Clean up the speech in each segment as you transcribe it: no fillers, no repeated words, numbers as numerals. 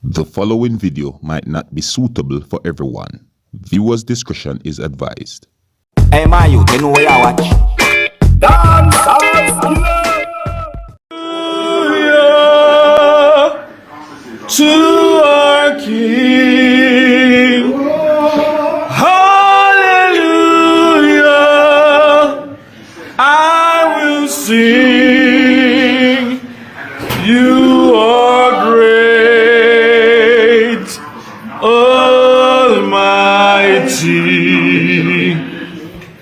The following video might not be suitable for everyone. Viewers' discretion is advised. Hey man, you know where I watch? Dancehall to our King. Hallelujah. I will sing. You are great, Almighty.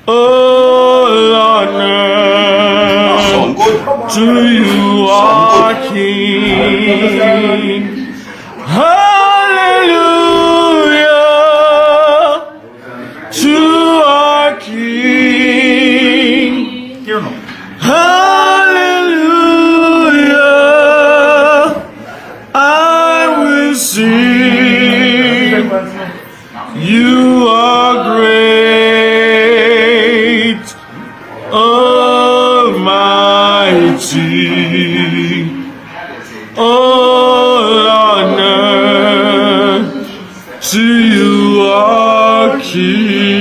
All honor to you, our King. Hallelujah to our King. Hallelujah, I will sing. You are great, Almighty. All honor to you, our King.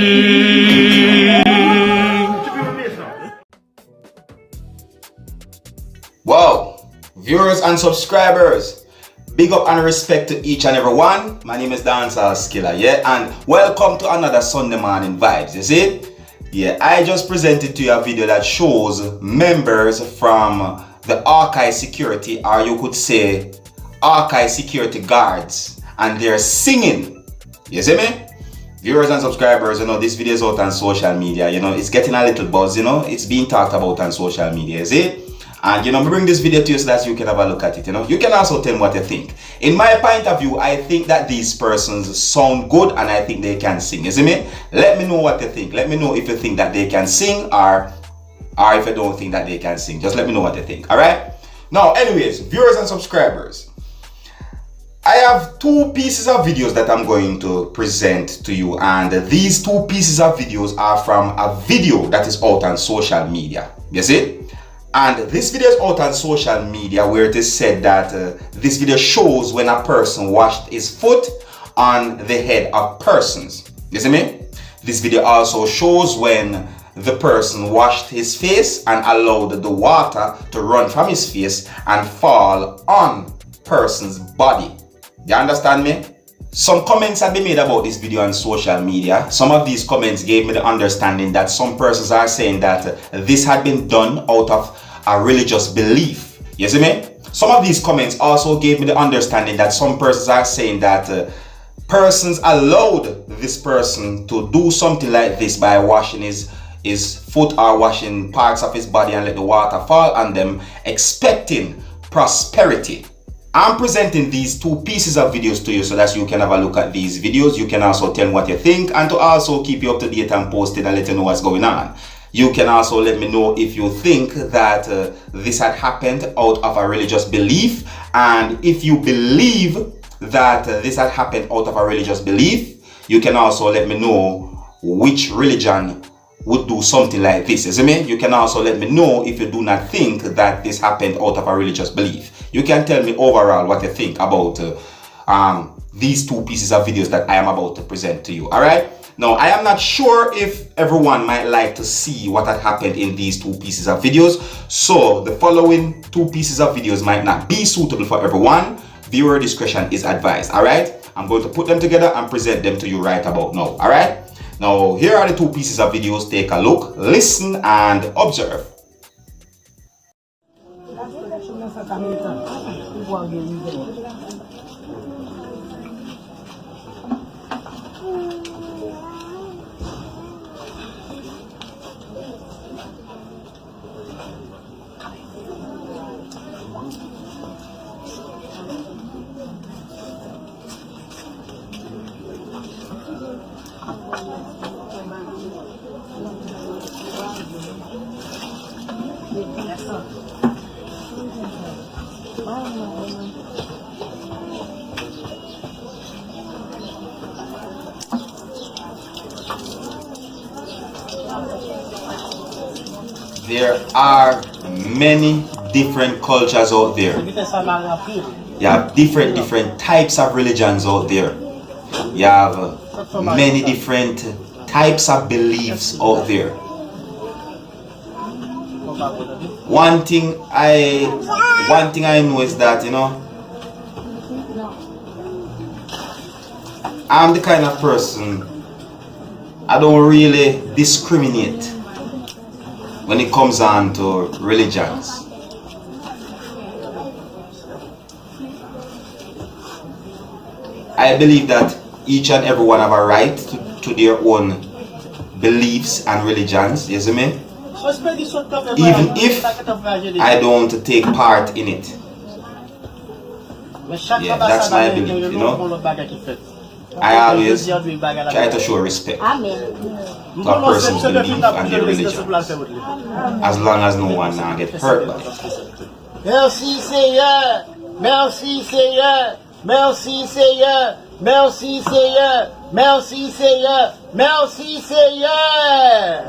Wow, viewers and subscribers, big up and respect to each and every one. My name is Seriousskilla, yeah, and welcome to another Sunday morning vibes. You see, yeah, I just presented to you a video that shows members from the Hawkeye security, or you could say Hawkeye security guards, and they're singing. You see me? Viewers and subscribers, you know, this video is out on social media, you know, it's getting a little buzz, you know, it's being talked about on social media, you see? And you know, we bring this video to you so that you can have a look at it, you know. You can also tell me what you think. In my point of view, I think that these persons sound good and I think they can sing, you see me? Let me know what you think. Let me know if you think that they can sing or if you don't think that they can sing. Just let me know what you think, alright? Now, anyways, viewers and subscribers, I have two pieces of videos that I'm going to present to you, and these two pieces of videos are from a video that is out on social media, you see? And this video is out on social media where it is said that this video shows when a person washed his foot on the head of persons, you see me? This video also shows when the person washed his face and allowed the water to run from his face and fall on person's body. You understand me? Some comments have been made about this video on social media. Some of these comments gave me the understanding that some persons are saying that this had been done out of a religious belief. You see me? Some of these comments also gave me the understanding that some persons are saying that persons allowed this person to do something like this by washing his foot or washing parts of his body and let the water fall on them, expecting prosperity. I'm presenting these two pieces of videos to you so that you can have a look at these videos. You can also tell me what you think and to also keep you up to date and posted and let you know what's going on. You can also let me know if you think that this had happened out of a religious belief, and if you believe that this had happened out of a religious belief, you can also let me know which religion would do something like this, isn't it? You can also let me know if you do not think that this happened out of a religious belief. You can tell me overall what you think about these two pieces of videos that I am about to present to you, alright? Now, I am not sure if everyone might like to see what had happened in these two pieces of videos, so the following two pieces of videos might not be suitable for everyone. Viewer discretion is advised, alright? I'm going to put them together and present them to you right about now, alright? Now, here are the two pieces of videos. Take a look, listen, and observe. There are many different cultures out there. You have different types of religions out there. You have many different types of beliefs out there. One thing I know is that, you know, I'm the kind of person, I don't really discriminate when it comes on to religions. I believe that each and every one have a right to their own beliefs and religions, you see me? Even if I don't take part in it. Yeah, that's my belief, you know? I always try to show respect to a person's belief and their religion, as long as no one now get hurt by it. Merci Seigneur, merci Seigneur, merci Seigneur, merci Seigneur, merci Seigneur, merci Seigneur.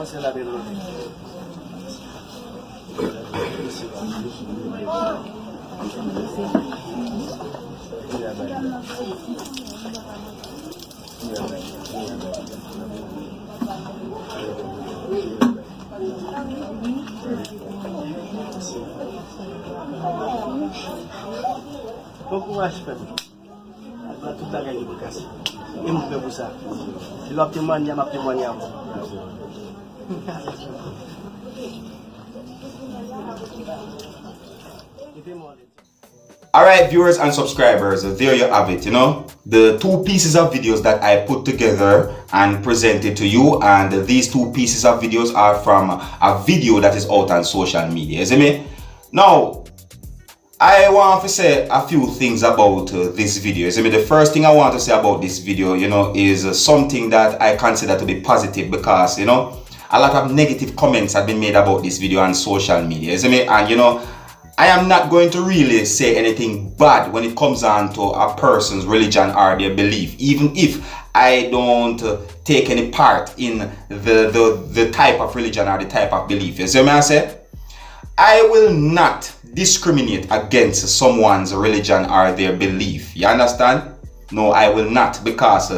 Bon courage, frère. Tout le bagage est cassé. Et je fais pour ça. Je dois témoigner, je vais témoigner. Alright, viewers and subscribers, there you have it, you know, the two pieces of videos that I put together and presented to you, and these two pieces of videos are from a video that is out on social media, you see me? Now, I want to say a few things about this video. You see me? The first thing I want to say about this video, you know, is something that I consider to be positive, because, you know, a lot of negative comments have been made about this video on social media, you see me? And, you know, I am not going to really say anything bad when it comes on to a person's religion or their belief, even if I don't take any part in the type of religion or the type of belief. You see what I say? I will not discriminate against someone's religion or their belief. You understand? No, I will not, because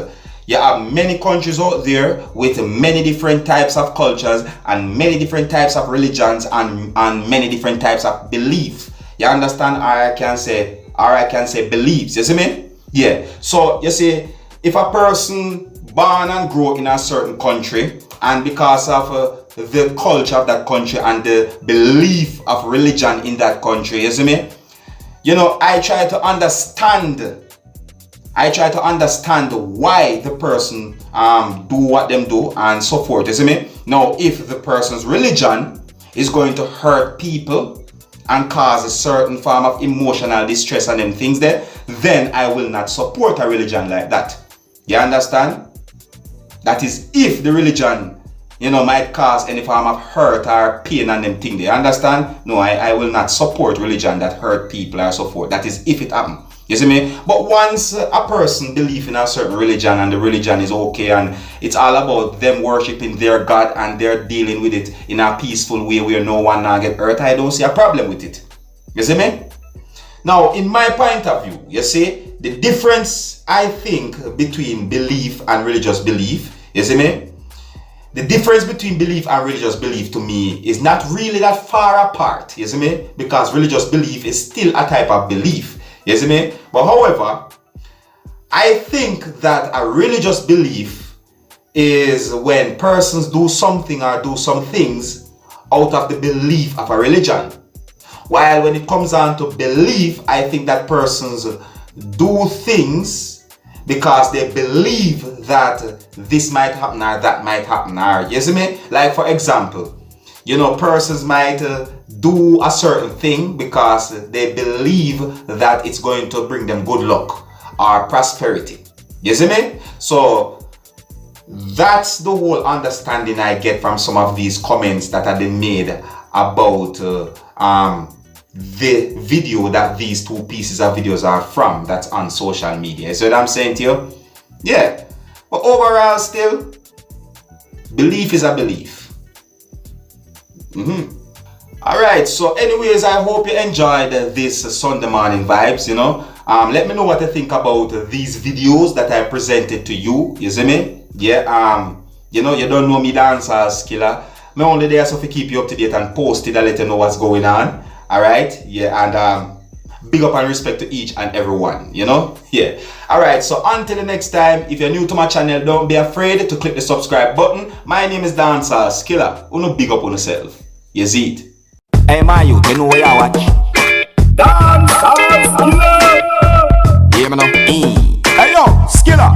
you have many countries out there with many different types of cultures and many different types of religions and many different types of beliefs. You understand? Or I can say beliefs. You see me? Yeah. So you see, if a person born and grow in a certain country, and because of the culture of that country and the belief of religion in that country, you see me? You know, I try to understand why the person do what them do and so forth, you see me? Now, if the person's religion is going to hurt people and cause a certain form of emotional distress and them things there, then I will not support a religion like that. You understand? That is if the religion, you know, might cause any form of hurt or pain and them things there. Understand? No, I will not support religion that hurt people or so forth. That is if it happens. You see me? But once a person believes in a certain religion and the religion is okay and it's all about them worshiping their God and they're dealing with it in a peaceful way where no one now get hurt, I don't see a problem with it. You see me? Now, in my point of view, you see, the difference, I think, between belief and religious belief, you see me? The difference between belief and religious belief to me is not really that far apart, you see me? Because religious belief is still a type of belief. You see me? But however, I think that a religious belief is when persons do something or do some things out of the belief of a religion. While when it comes down to belief, I think that persons do things because they believe that this might happen or that might happen. Or, you see me? Like for example, you know, persons might do a certain thing because they believe that it's going to bring them good luck or prosperity. You see me? So that's the whole understanding I get from some of these comments that have been made about the video that these two pieces of videos are from, that's on social media. You see what I'm saying to you? Yeah. But overall still, belief is a belief. Alright, so anyways, I hope you enjoyed this Sunday morning vibes, you know. Let me know what you think about these videos that I presented to you. You see me? Yeah. You know, you don't know me, Dancehall Skilla. Me only there so to keep you up to date and post it and let you know what's going on. Alright? Yeah, and big up and respect to each and everyone, you know? Yeah. Alright, so until the next time, if you're new to my channel, don't be afraid to click the subscribe button. My name is Dancehall Skilla. Uno big up on yourself. You see it? Hey, my youth, you know where you watch? Dancehall Skilla. Hear me now? Hey, yo, Skilla.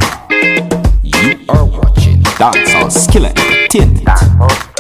You are watching Dancehall Skilla Entertainment.